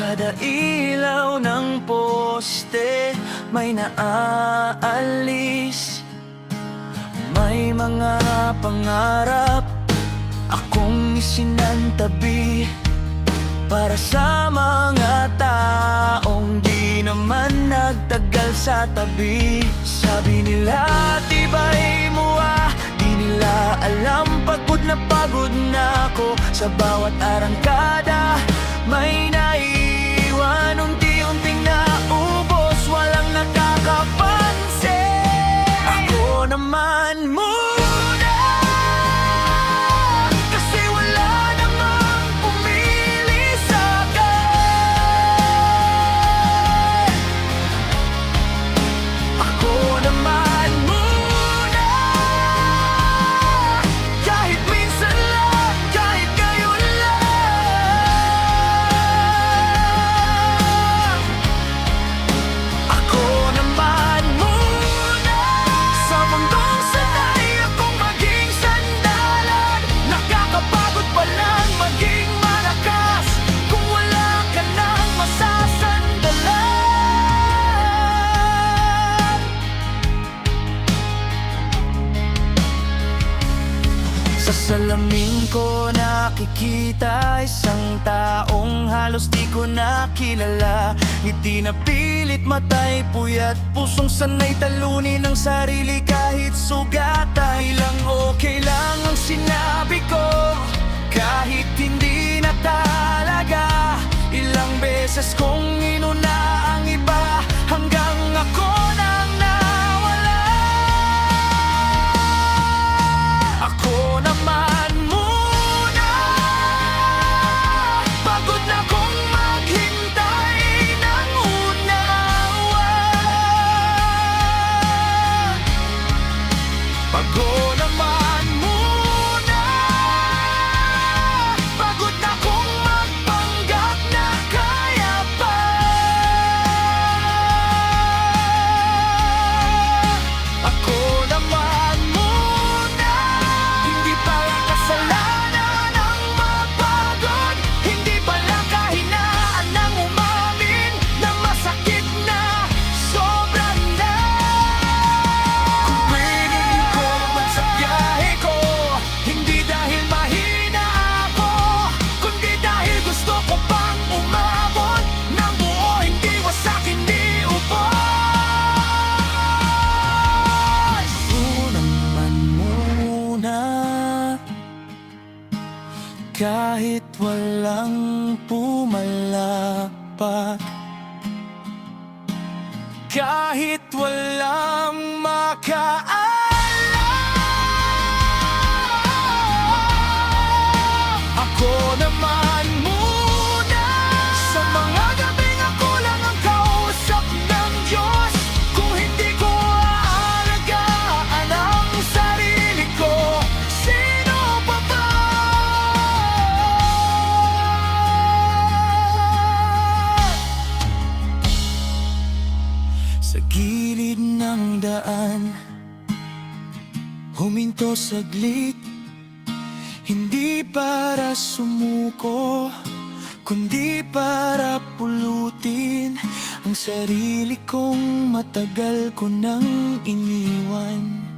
Kada ilaw ng poste may naaalis. May mga pangarap akong isinantabi para sa mga taong di naman nagtagal sa tabi. Sabi nila tibay mo di nila alam pagod na ako. Sa bawat arangkada may naiwan, unti-unting naubos, walang nakakapansin. Ako naman muna, kasi wala namang pumili sa'kin. Ako naman muna, kahit minsan lang, kahit ngayon lang. Ako naman muna, sa mundong sanay akong maging sandalan. Nakakapagod palang maging malakas kung wala ka nang masasandalan. Sa salamin ko nakikita isang taong halos di ko nakilala. Ngiti na pilit, matay puyat, pusong sanay talunin ang sarili kahit sugat. Dahil lang okay lang ang sinabi ko, kahit hindi na talaga. Ilang beses kong inuna ang iba hanggang ako nang nawala. Ako naman muna, pagod na kong maghintay ng unawa. Pagod naman muna, pagod na kong magpanggap na kaya pa. Ako naman muna, hindi pala kasalanan ang mapagod, hindi pala kahinaan ng umamin na masakit na sobra na. Kung pinili ko man sa biyahe ko, hindi dahil mahina ako, kundi dahil gusto ko pang umabot ng buo, hindi wasak, hindi ubos. Ako naman muna, kahit walang pumalakpak, kahit walang makaalam. Ako naman muna, sa mga gabing ako lang ang kausap ng Diyos. Kung hindi ko aalagaan ang sarili ko, sino pa ba? Sa gilid ng daan, huminto saglit, hindi para sumuko, kundi para pulutin ang sarili kong matagal ko nang iniwan.